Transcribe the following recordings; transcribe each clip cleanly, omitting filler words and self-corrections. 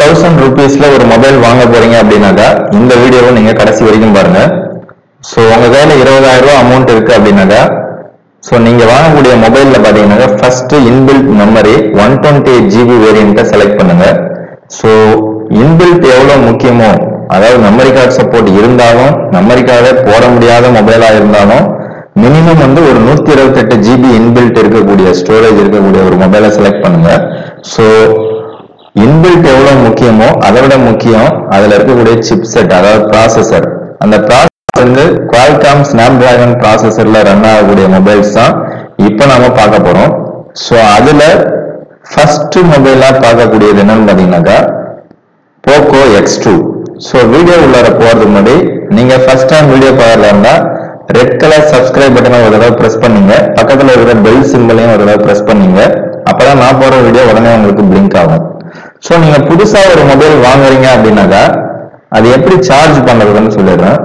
50,000 rupeesல ஒரு மொபைல் வாங்க போறீங்க அப்படின்னாக்கா இந்த வீடியோவை நீங்க கடைசி வரைக்கும் பாருங்க. ஸோ உங்க கையில 20,000 ரூபாய் அமௌண்ட் இருக்கு அப்படின்னாக்கா ஸோ நீங்க வாங்கக்கூடிய மொபைல்ல பாத்தீங்கன்னா ஃபர்ஸ்ட் இன்பில்ட் மெமரி 128GB வேரியண்ட்டை செலக்ட் பண்ணுங்க. ஸோ இன்பில்ட் எவ்வளவு முக்கியமோ, அதாவது மெமரி கார்டு சப்போர்ட் இருந்தாலும் மெமரி கார்டை போட முடியாத மொபைலா இருந்தாலும் மினிமம் வந்து ஒரு 128GB இன்பில்ட் இருக்கக்கூடிய ஸ்டோரேஜ் இருக்கக்கூடிய ஒரு மொபைலை செலக்ட் பண்ணுங்க. ஸோ இன்பில்ட் எவ்வளவு முக்கியமோ அதை விட முக்கியம் அதுல இருக்கக்கூடிய சிப்செட், அதாவது ப்ராசஸர். அந்த ப்ராசஸர் வந்து Qualcomm Snapdragon ப்ராசஸர்ல ரன் ஆகக்கூடிய மொபைல்ஸ் தான் இப்போ நாம பார்க்க போறோம். ஸோ அதுல ஃபர்ஸ்ட் மொபைலா பார்க்கக்கூடியது என்னன்னு பாத்தீங்கன்னாக்கா POCO X2. ஸோ வீடியோ உள்ளார போறதுக்கு முன்னாடி நீங்க ஃபர்ஸ்ட் டைம் வீடியோ பார்க்கறதா இருந்தா ரெட் கலர் சப்ஸ்கிரைப் பட்டனை ஒரு தடவை பிரஸ் பண்ணுங்க, பக்கத்துல இருக்கிற பெல் சிம்பிளையும் ஒரு தடவை பிரஸ் பண்ணுங்க. அப்பதான் நான் போற வீடியோ உடனே உங்களுக்கு பிளிங்க் ஆகும். ஸோ நீங்க புதுசா ஒரு மொபைல் வாங்குறீங்க அப்படின்னாக்கா அது எப்படி சார்ஜ் பண்றதுன்னு சொல்லிடுறேன்.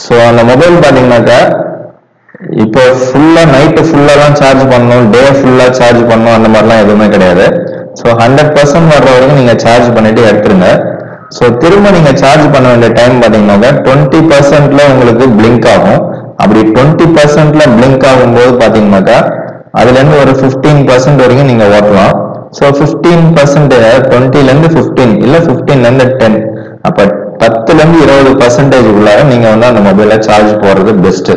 ஸோ அந்த மொபைல் பாத்தீங்கன்னாக்கா இப்போ ஃபுல்லா நைட்டு ஃபுல்லா தான் சார்ஜ் பண்ணணும், டே ஃபுல்லா சார்ஜ் பண்ணணும், அந்த மாதிரிலாம் எதுவுமே கிடையாது. ஸோ 100% வர்ற வரைக்கும் நீங்க சார்ஜ் பண்ணிட்டு எடுத்துருங்க. ஸோ திரும்ப நீங்க சார்ஜ் பண்ண வேண்டிய டைம் பாத்தீங்கன்னாக்கா 20%ல உங்களுக்கு பிளிங்க் ஆகும். அப்படி 20%ல பிளிங்க் ஆகும்போது பாத்தீங்கன்னாக்கா அதுல இருந்து ஒரு 15% வரைக்கும் நீங்க ஓட்டலாம். ஸோ 15% 20ல இருந்து 15 இல்ல 15ல இருந்து 10, அப்ப 10ல இருந்து 20% உள்ளார நீங்க வந்து அந்த மொபைல சார்ஜ் போடுறது பெஸ்ட்.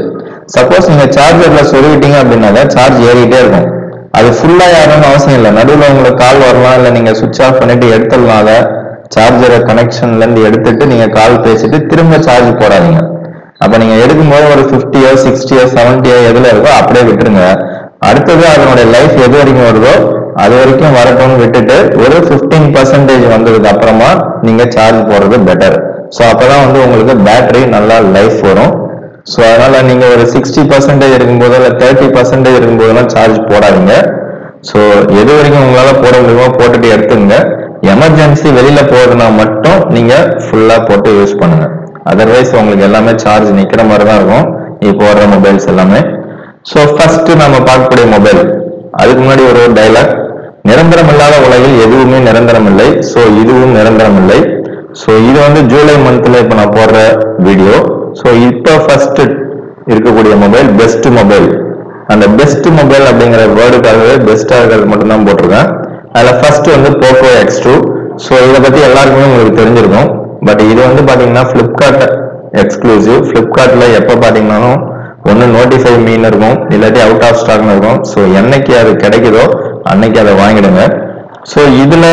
சப்போஸ் நீங்க சார்ஜர்ல சொல்லிட்டீங்க அப்படின்னாக்கா சார்ஜ் ஏறிட்டே இருக்கும். அது ஃபுல்லா ஏறணும்னு அவசியம் இல்லை. நடுவில் உங்களுக்கு கால் வரலாம், இல்ல நீங்க சுவிட்ச் ஆஃப் பண்ணிட்டு எடுத்துடலாம். சார்ஜரை கனெக்ஷன்ல இருந்து எடுத்துட்டு நீங்க கால் பேசிட்டு திரும்ப சார்ஜ் போடாதீங்க. அப்ப நீங்க எடுக்கும்போது ஒரு 50 60 70 எதுல இருக்கோ அப்படியே விட்டுருங்க. அடுத்தது அதனுடைய லைஃப் எது வரைக்கும் வருதோ அது வரைக்கும் வரட்டும்னு விட்டுட்டு ஒரு 15% வந்ததுக்கு அப்புறமா நீங்க சார்ஜ் போடுறது பெட்டர். ஸோ அப்பதான் வந்து உங்களுக்கு பேட்டரி நல்லா லைஃப் வரும். ஸோ அதனால நீங்க ஒரு 60% இருக்கும்போது இல்லை 30% இருக்கும்போதெல்லாம் சார்ஜ் போடாதீங்க. ஸோ எது வரைக்கும் உங்களால போட முடியுமோ போட்டுட்டு எடுத்துங்க. எமர்ஜென்சி வெளியில போறதுனா மட்டும் நீங்க ஃபுல்லா போட்டு யூஸ் பண்ணுங்க. அதர்வைஸ் உங்களுக்கு எல்லாமே சார்ஜ் நிக்கிற மாதிரி தான் இருக்கும் இப்போ வர்ற மொபைல்ஸ் எல்லாமே. ஸோ ஃபர்ஸ்ட் நம்ம பார்க்கக்கூடிய மொபைல், அதுக்கு முன்னாடி ஒரு டைலாக், நிரந்தரம் இல்லாத உலகில் எதுவுமே நிரந்தரம் இல்லை. ஸோ இதுவும் நிரந்தரம் இல்லை. ஸோ இது வந்து ஜூலை மந்த்ல இப்போ நான் போடுற வீடியோ. ஸோ இப்போ ஃபர்ஸ்ட் இருக்கக்கூடிய மொபைல் பெஸ்ட் மொபைல். அந்த பெஸ்ட் மொபைல் அப்படிங்கிற வேர்டுக்காகவே பெஸ்டா இருக்கிறது மட்டும் தான் போட்டிருக்கேன். அதுல ஃபர்ஸ்ட் வந்து POCO X2. ஸோ இதை பத்தி எல்லாருக்குமே உங்களுக்கு தெரிஞ்சிருக்கும். பட் இது வந்து பாத்தீங்கன்னா பிளிப்கார்ட் எக்ஸ்க்ளூசிவ். பிளிப்கார்ட்ல எப்ப பாத்தீங்கன்னாலும் ஒன்னு நோட்டிஃபை மீன் இருக்கும், இல்லாட்டி அவுட் ஆஃப் ஸ்டாக்னு இருக்கும். ஸோ என்னைக்கு அது கிடைக்குதோ அன்னைக்கு அதை வாங்கிடுங்க. ஸோ இதுல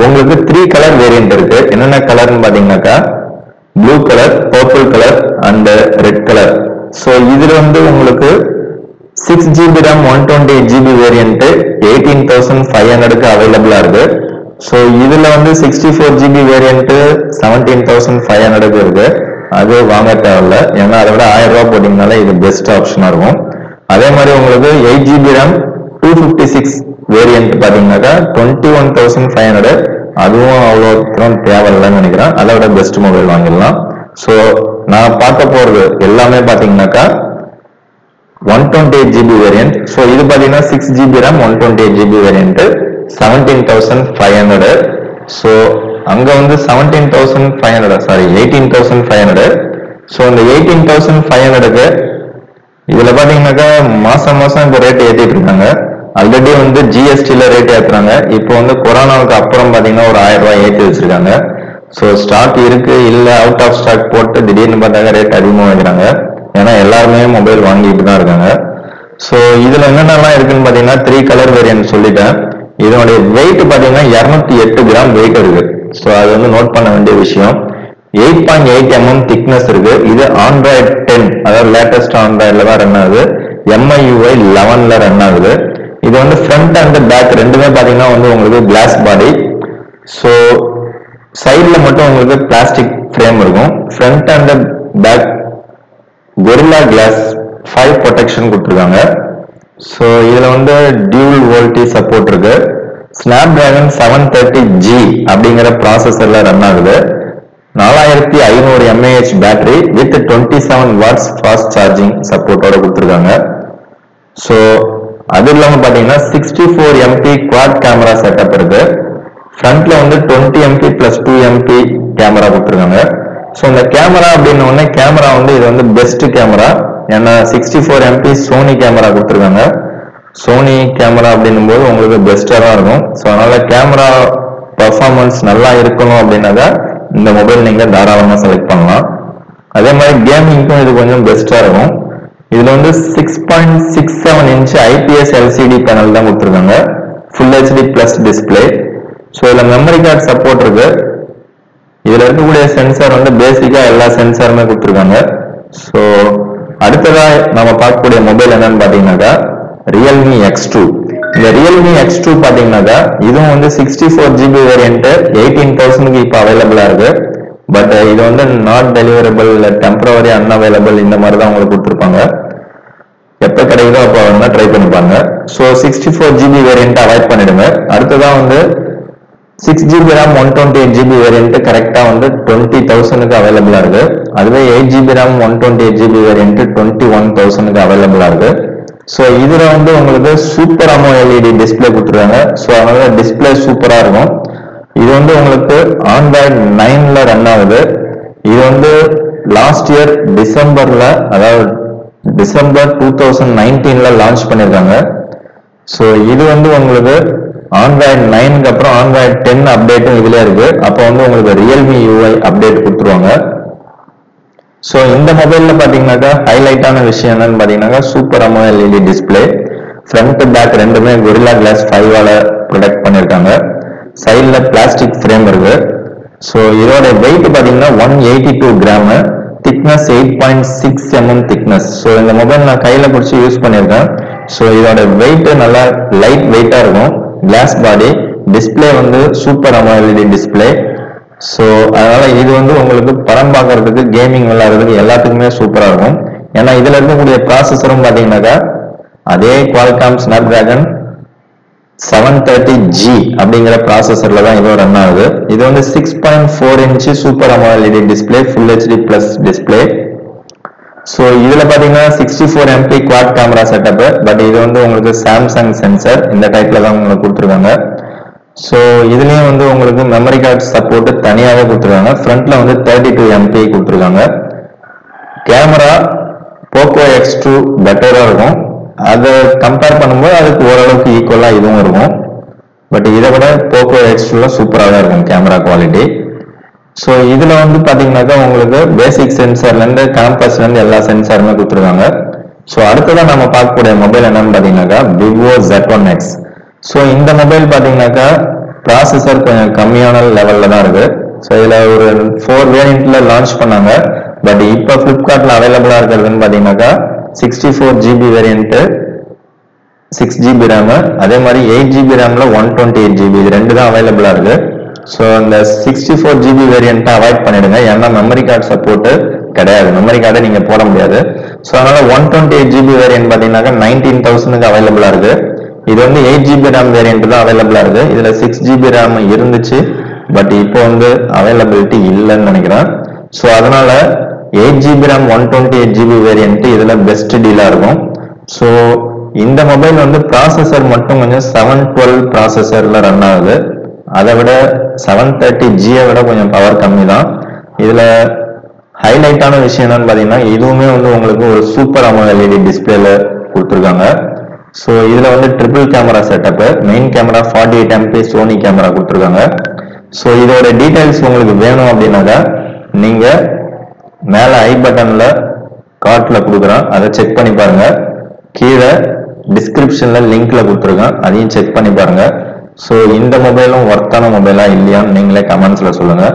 உங்களுக்கு 3 கலர் வேரியன்ட் இருக்கு. என்னென்ன கலர்னு பாத்தீங்கன்னாக்கா blue colour, purple colour and red colour. So இதுல வந்து உங்களுக்கு 6GB RAM 128GB வேரியன்ட் 18,500க்கு அவைலபிளா இருக்கு. ஸோ இதுல வந்து 64GB வேரியன்ட் 17,500க்கு இருக்கு. அது வாங்க தேவையில்ல, ஏன்னா அதை விட 1000 ரூபாய் போட்டீங்கனால இது பெஸ்ட் ஆப்ஷனா இருக்கும். அதே மாதிரி உங்களுக்கு 8GB RAM 256 வேரியன்ட் பாத்தீங்கன்னாக்கா 21,500, அதுவும் அவ்வளோ தேவையில்லைன்னு நினைக்கிறேன். அதை விட பெஸ்ட் மொபைல் வாங்கிடலாம். ஸோ நான் பார்க்க போறது எல்லாமே பாத்தீங்கன்னாக்கா 128GB வேரியன்ட். ஸோ இது பாத்தீங்கன்னா 6GB RAM 128GB variant 17,500. So அங்க வந்து 18,500. ஸோ இந்த 18,500க்கு இதுல பாத்தீங்கன்னாக்கா மாசம் இப்போ ரேட் ஏற்றிட்டு இருக்காங்க. ஆல்ரெடி வந்து ஜிஎஸ்டில ரேட் ஏற்றுறாங்க. இப்போ வந்து கொரோனாவுக்கு அப்புறம் பாத்தீங்கன்னா ஒரு 1000 ரூபாய் ஏற்றி வச்சிருக்காங்க. ஸோ ஸ்டாக் இருக்கு இல்ல அவுட் ஆஃப் ஸ்டாக் போட்டு திடீர்னு பார்த்தாங்க ரேட் அதிகமாக வைக்கிறாங்க. ஏன்னா எல்லாருமே மொபைல் வாங்கிட்டு தான் இருக்காங்க. ஸோ இதுல என்னென்னலாம் இருக்குன்னு பாத்தீங்கன்னா 3 கலர் வேரியன்ட் சொல்லிட்டேன். இதனுடைய வெயிட் பாத்தீங்கன்னா 208 கிராம் வெயிட் இருக்கு. ஸோ அது வந்து நோட் பண்ண வேண்டிய விஷயம். 8.8 mm திக்னஸ் இருக்கு. இது Android 10, அதாவது லேட்டஸ்ட் ஆண்ட்ராய்ட்ல தான் ரன் ஆகுது. MIUI 11ல ரன் ஆகுது. இது வந்து ஃப்ரண்ட் அண்ட் பேக் ரெண்டுமே பாத்தீங்கன்னா வந்து உங்களுக்கு கிளாஸ் பாடி. ஸோ சைட்ல மட்டும் உங்களுக்கு பிளாஸ்டிக் ஃப்ரேம் இருக்கும். Front and back gorilla glass 5 protection கொடுத்துருக்காங்க. ஸோ இதுல வந்து டியூல் VoLTE சப்போர்ட் இருக்கு. Snapdragon 730G அப்படிங்கிற ப்ராசஸர்ல ரன் ஆகுது. 4500 mAh battery with 27 watts fast charging சப்போர்ட்டோட கொடுத்துருக்காங்க. ஸோ அது இல்லாம பாத்தீங்கன்னா 64 MP குவாட் கேமரா செட்டப் இருக்கு. ஃப்ரண்ட்ல வந்து 20 MP + 2 MP கேமரா கொடுத்துருக்காங்க. ஸோ இந்த கேமரா அப்படின்னு கேமரா வந்து இது வந்து பெஸ்ட் கேமரா. ஏன்னா 64 MP சோனி கேமரா கொடுத்துருக்காங்க. சோனி கேமரா அப்படின்னும் போது உங்களுக்கு பெஸ்டா தான் இருக்கும். ஸோ அதனால கேமரா பர்ஃபார்மன்ஸ் நல்லா இருக்கணும் அப்படின்னாக்கா இந்த மொபைல் நீங்க தாராளமாக செலக்ட் பண்ணலாம். அதே மாதிரி கேமிங்க்கும் இது கொஞ்சம் பெஸ்டா இருக்கும். இதுல வந்து 6.67 இன்ச் IPS LCD பேனல் தான் கொடுத்துருக்காங்க. Full HD Plus display. So இதுல மெமரி கார்டு சப்போர்ட் இருக்கு. இதுல இருக்கக்கூடிய சென்சார் வந்து பேசிக்கா எல்லா சென்சாருமே கொடுத்துருக்காங்க. ஸோ அடுத்ததா நம்ம பார்க்கக்கூடிய மொபைல் என்னன்னு பாத்தீங்கன்னாக்கா Realme X2. இந்த Realme X2 பாத்தீங்கன்னாக்கா இதுவும் வந்து 64GB வேரியன்ட் 18,000க்கு இப்போ அவைலபிளா இருக்கு. பட் இது வந்து நாட் டெலிவரபிள், டெம்பரவரி அன்அவைலபிள் இந்த மாதிரி தான் உங்களுக்கு கொடுத்துருப்பாங்க. எப்போ கிடைக்குதோ அப்போ வேணா ட்ரை பண்ணிப்பாங்க. ஸோ 64GB வேரியன்ட் அவாய்ட் பண்ணிடுங்க. அடுத்ததான் வந்து 6GB RAM 128GB வேரியன்ட் கரெக்டா வந்து 20,000க்கு அவைலபிளா இருக்கு. அதுவே 8GB RAM 128GB வேரியன்ட் 21,000க்கு அவைலபிளா இருக்கு. ஸோ இதுல வந்து உங்களுக்கு சூப்பர் AMOLED டிஸ்பிளே கொடுத்துருக்காங்க. ஸோ அதனால டிஸ்பிளே சூப்பரா இருக்கும். இது வந்து உங்களுக்கு Android 9ல ரன் ஆகுது. இது வந்து லாஸ்ட் இயர் டிசம்பர்ல, அதாவது டிசம்பர் 2019ல லான்ச் பண்ணிருக்காங்க. ஸோ இது வந்து உங்களுக்கு Android 9க்கு அப்புறம் Android 10 அப்டேட்டும் இதுல இருக்கு. அப்போ வந்து உங்களுக்கு Realme UI அப்டேட் கொடுத்துருவாங்க. ஸோ இந்த மொபைல்ல பாத்தீங்கன்னாக்கா ஹைலைட்டான விஷயம் என்னன்னு பாத்தீங்கன்னாக்கா super AMOLED display. Front back ரெண்டுமே Gorilla Glass 5ஆல ப்ரொடெக்ட் பண்ணிருக்காங்க. சைட்ல பிளாஸ்டிக் ஃப்ரேம் இருக்கு. ஸோ இதோட வெயிட் பாத்தீங்கன்னா 182 gram, thickness 8.6 mm thickness. So இந்த மொபைல் நான் கையில பிடிச்சி யூஸ் பண்ணியிருக்கேன். ஸோ இதோட வெயிட் நல்லா லைட் வெயிட்டா இருக்கும். கிளாஸ் பாடி, டிஸ்பிளே வந்து சூப்பர் AMOLED டிஸ்பிளே. ஸோ அதனால இது வந்து உங்களுக்கு படம் பார்க்கறதுக்கு, கேமிங் விளையாடுறதுக்கு எல்லாத்துக்குமே சூப்பரா இருக்கும். ஏன்னா இதுல இருக்கக்கூடிய ப்ராசஸரும் பாத்தீங்கன்னாக்கா அதே Qualcomm Snapdragon 730G அப்படிங்கிற ப்ராசஸர்ல தான் இது ரன் ஆகுது. இது வந்து 6.4 inch super AMOLED display, Full HD Plus display. So இதுல பாத்தீங்கன்னா 64 MP quad camera setup. But இது வந்து உங்களுக்கு சாம்சங் சென்சர் இந்த டைப்ல தான் உங்களுக்கு கொடுத்துருக்காங்க. ஸோ இதுலயும் வந்து உங்களுக்கு மெமரி கார்டு சப்போர்ட் தனியாகவே கொடுத்துருக்காங்க. ஃப்ரண்ட்ல வந்து 32 MP கொடுத்துருக்காங்க. கேமரா POCO X2 பெட்டரா இருக்கும். அதை கம்பேர் பண்ணும்போது அதுக்கு ஓரளவுக்கு ஈக்குவலா இதுவும் இருக்கும். பட் இதை விட POCO X2 சூப்பராக தான் இருக்கும் கேமரா குவாலிட்டி. ஸோ இதுல வந்து பாத்தீங்கன்னாக்கா உங்களுக்கு பேசிக் சென்சார்ல இருந்து கேம்பஸ்ல இருந்து எல்லா சென்சாருமே கொடுத்துருக்காங்க. ஸோ அடுத்ததான் நம்ம பார்க்கக்கூடிய மொபைல் என்னன்னு பாத்தீங்கன்னாக்கா Vivo Z1X. ஸோ இந்த மொபைல் பாத்தீங்கன்னாக்கா ப்ராசஸர் கொஞ்சம் கம்மியான லெவல்ல தான் இருக்கு. ஸோ இதுல ஒரு 4 வேரியன்ட்ல லான்ச் பண்ணாங்க. பட் இப்போ பிளிப்கார்ட்ல அவைலபிளா இருக்கிறதுன்னு பாத்தீங்கன்னாக்கா 64GB வேரியன்ட் 6GB RAM, அதே மாதிரி 8GB RAMல 128GB, இது ரெண்டு தான் அவைலபிளா இருக்கு. ஸோ இந்த 64GB வேரியன்ட்டை அவாய்ட் பண்ணிடுங்க. ஏன்னா மெமரி கார்டு சப்போர்ட் கிடையாது, மெமரி கார்டை நீங்க போட முடியாது. ஸோ அதனால 128GB வேரியன்ட் பாத்தீங்கன்னாக்கா 19,000க்கு அவைலபிளா இருக்கு. இது வந்து 8GB RAM வேரியன்ட் தான் அவைலபிளா இருக்கு. இதுல 6GB RAM இருந்துச்சு, பட் இப்போ வந்து அவைலபிலிட்டி இல்லைன்னு நினைக்கிறேன். ஸோ அதனால 8GB RAM 128GB வேரியன்ட் இதுல பெஸ்ட் டீலா இருக்கும். ஸோ இந்த மொபைல் வந்து ப்ராசஸர் மட்டும் கொஞ்சம் 712 ப்ராசஸர்ல ரன் ஆகுது. அதை விட 730G விட கொஞ்சம் பவர் கம்மி தான். இதுல ஹைலைட்டான விஷயம் என்னன்னு பாத்தீங்கன்னா இதுவுமே வந்து உங்களுக்கு ஒரு சூப்பர் AMOLED டிஸ்பிளேல கொடுத்துருக்காங்க. ஸோ இதுல வந்து triple camera setup, main camera 48 MP Sony camera கொடுத்துருக்காங்க. ஸோ இதோட டீடைல்ஸ் உங்களுக்கு வேணும் அப்படின்னாக்கா நீங்க மேல ஐ பட்டன்ல கார்ட்ல கொடுக்குறேன், அதை செக் பண்ணி பாருங்க. கீழே டிஸ்கிரிப்ஷன்ல லிங்க்ல கொடுத்துருக்கேன், அதையும் செக் பண்ணி பாருங்க. ஸோ இந்த மொபைலும் ஒர்த்தான மொபைலா இல்லையான்னு நீங்களே கமெண்ட்ஸ்ல சொல்லுங்க.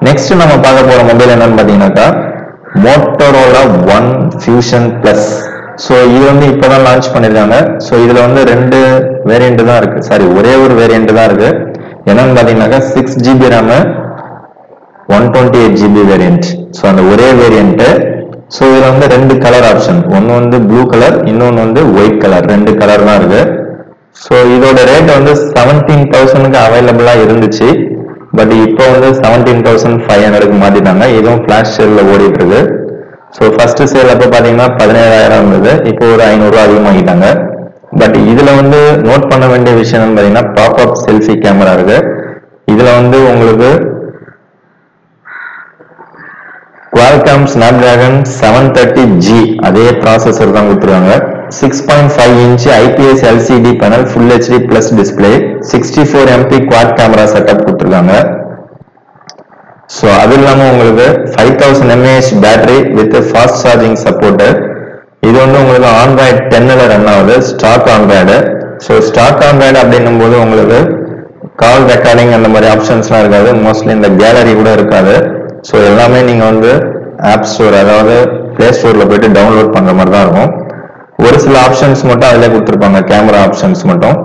நெக்ஸ்ட் நம்ம பார்க்க போற மொபைல் என்னன்னு பாத்தீங்கன்னாக்கா Motorola One Fusion Plus. So இது வந்து இப்பதான் லான்ச் பண்ணிருக்காங்க. ஸோ இதுல வந்து 2 வேரியன்ட் தான் இருக்கு, சாரி ஒரே ஒரு வேரியன்ட் தான் இருக்கு. என்னன்னு பாத்தீங்கன்னாக்கா 6GB RAM 128GB variant. So அந்த ஒரே வேரியன்ட். ஸோ இதுல வந்து 2 கலர் ஆப்ஷன், ஒன்னு வந்து ப்ளூ கலர், இன்னொன்னு வந்து ஒயிட் கலர், 2 கலர் தான் இருக்கு. ஸோ இதோட ரேட் வந்து 17,000க்கு அவைலபிளா இருந்துச்சு. பட் இப்போ வந்து 17,500க்கு மாத்திட்டாங்க. இதுவும் ஃபிளாஷ் சேல்ல ஓடிட்டு இருக்கு. ஸோ ஃபர்ஸ்ட் சேல் அப்போ பாத்தீங்கன்னா 17,000 இருந்தது, இப்போ ஒரு 500 ரூபா அதிகமாகிட்டாங்க. பட் இதுல வந்து நோட் பண்ண வேண்டிய விஷயம் பாத்தீங்கன்னா பாப்அப் செல்ஃபி கேமரா இருக்கு. இதுல வந்து உங்களுக்கு Qualcomm Snapdragon 730G அதே ப்ராசஸர் தான் கொடுத்துருக்காங்க. 6.5 inch IPS LCD panel Full HD Plus display, 64 MP quad camera setup கொடுத்துருக்காங்க. ஸோ அது இல்லாமல் உங்களுக்கு 5000 mAh battery with fast charging support. இது வந்து உங்களுக்கு ஆண்ட்ராய்டு 10ல் ரன் ஆகுது, stock Android. So stock Android அப்படின்னும் போது உங்களுக்கு கால் ரெக்கார்டிங் அந்த மாதிரி ஆப்ஷன்ஸ்லாம் இருக்காது, மோஸ்ட்லி இந்த கேலரி கூட இருக்காது. ஸோ எல்லாமே நீங்கள் வந்து ஆப் ஸ்டோர், அதாவது பிளே ஸ்டோரில் போயிட்டு டவுன்லோட் பண்ணுற மாதிரி தான் இருக்கும். ஒரு சில ஆப்ஷன்ஸ் மட்டும் அதிலே கொடுத்துருப்பாங்க, கேமரா ஆப்ஷன்ஸ் மட்டும்.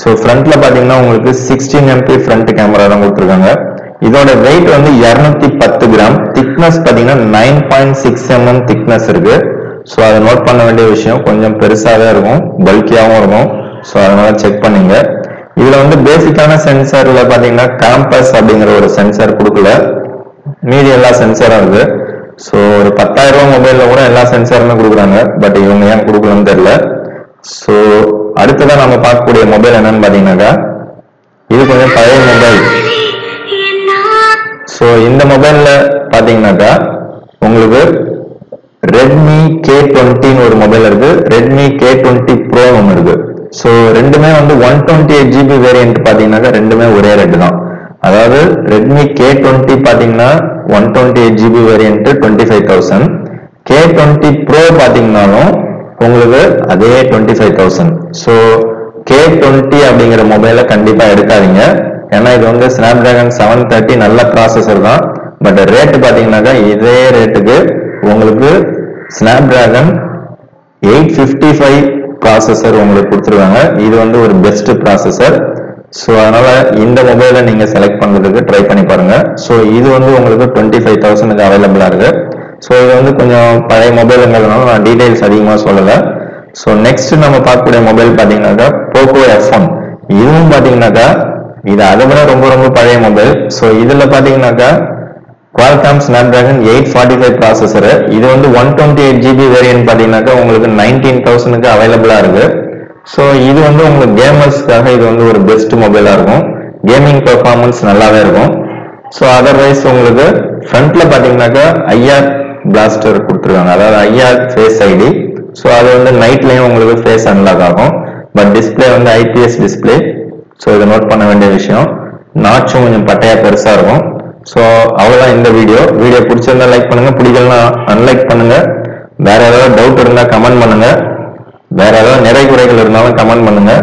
ஸோ ஃப்ரண்ட்ல பார்த்தீங்கன்னா உங்களுக்கு 16 MP ஃப்ரண்ட் கேமரா தான் கொடுத்துருக்காங்க. இதோட வெயிட் வந்து 210 கிராம், திக்னஸ் பார்த்தீங்கன்னா 9.6 mm திக்னஸ் இருக்கு. ஸோ அதை நோட் பண்ண வேண்டிய விஷயம், கொஞ்சம் பெருசாகவே இருக்கும், பல்கியாகவும் இருக்கும். ஸோ அதனால செக் பண்ணுங்க. இதுல வந்து பேசிக்கான சென்சார்ல பார்த்தீங்கன்னா காம்பஸ் அப்படிங்கிற ஒரு சென்சார் கொடுக்கல, மீதி எல்லா சென்சாரும் இருக்கு. ஸோ ஒரு 10,000 ரூபாய் மொபைல்ல கூட எல்லா சென்சாருமே கொடுக்குறாங்க, பட் இவங்க ஏன் கொடுக்கலன்னு தெரியல. ஸோ அடுத்ததான் நம்ம பார்க்கக்கூடிய மொபைல் என்னன்னு பார்த்தீங்கன்னாக்கா, இது கொஞ்சம் பழைய மொபைல். ஸோ இந்த மொபைல்ல பார்த்தீங்கன்னாக்கா உங்களுக்கு ரெட்மி K20 ஒரு மொபைல் இருக்கு, ரெட்மி K20 Pro ஒன்று இருக்கு. ஸோ ரெண்டுமே வந்து 128 GB வேரியன்ட் பார்த்தீங்கன்னாக்கா ரெண்டுமே ஒரே ரேட்டு தான். அதாவது ரெட்மி K20 பார்த்தீங்கன்னா 128 GB வேரியன்ட் 25,000, K20 Pro பார்த்தீங்கன்னாலும் உங்களுக்கு அதே 25,000. ஸோ K20 அப்படிங்கிற மொபைலை கண்டிப்பாக எடுக்காதீங்க, ஏன்னா இது வந்து Snapdragon 730 நல்ல ப்ராசஸர் தான். பட் ரேட்டு பார்த்தீங்கன்னாக்கா இதே ரேட்டுக்கு உங்களுக்கு Snapdragon 855 ப்ராசஸர் உங்களுக்கு கொடுத்துருவாங்க. இது வந்து ஒரு பெஸ்ட் ப்ராசஸர். ஸோ அதனால இந்த மொபைலை நீங்க செலக்ட் பண்றதுக்கு ட்ரை பண்ணி பாருங்க. ஸோ இது வந்து உங்களுக்கு 25,000க்கு அவைலபிளா இருக்கு. ஸோ இது வந்து கொஞ்சம் பழைய மொபைலுங்கிறதுனால நான் டீடைல்ஸ் அதிகமாக சொல்லலை. ஸோ நெக்ஸ்ட் நம்ம பார்க்கக்கூடிய மொபைல் பார்த்தீங்கன்னாக்கா POCO F1. இதுவும் பார்த்தீங்கன்னாக்கா இது அதை விட ரொம்ப ரொம்ப பழைய மொபைல். ஸோ இதுல பார்த்தீங்கன்னாக்கா Qualcomm Snapdragon 845 ப்ராசஸர். இது வந்து 128 GB வேரியன்ட் பார்த்தீங்கன்னாக்கா உங்களுக்கு 19,000க்கு அவைலபிளா இருக்கு. ஸோ இது வந்து உங்களுக்கு கேமர்ஸ்க்காக இது வந்து ஒரு பெஸ்ட் மொபைலா இருக்கும், கேமிங் பெர்ஃபார்மன்ஸ் நல்லாவே இருக்கும். ஸோ அதர்வைஸ் உங்களுக்கு ஃப்ரண்ட்ல பார்த்தீங்கன்னாக்கா IR பிளாஸ்டர் கொடுத்துருக்காங்க, அதாவது IR ஃபேஸ் ஐடி. ஸோ அது வந்து நைட்லயும் உங்களுக்கு ஃபேஸ் அன்லாக் ஆகும். பட் டிஸ்பிளே வந்து IPS டிஸ்பிளே. ஸோ இதை நோட் பண்ண வேண்டிய விஷயம். நாட்சும் கொஞ்சம் பட்டையா பெருசா இருக்கும். ஸோ அவ்வளோதான் இந்த வீடியோ பிடிச்சிருந்தா லைக் பண்ணுங்க, பிடிக்கலன்னா அன்லைக் பண்ணுங்க. வேற ஏதாவது டவுட் இருந்தா கமெண்ட் பண்ணுங்க, வேற ஏதாவது நிறை குறைகள் இருந்தாலும் கமெண்ட் பண்ணுங்க.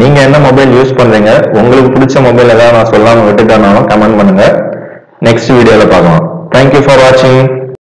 நீங்க என்ன மொபைல் யூஸ் பண்றீங்க, உங்களுக்கு பிடிச்ச மொபைல் ஏதாவது நான் சொல்லாம விட்டுட்டாலும் கமெண்ட் பண்ணுங்க. நெக்ஸ்ட் வீடியோல பார்க்கலாம். தேங்க்யூ ஃபார் வாட்சிங்.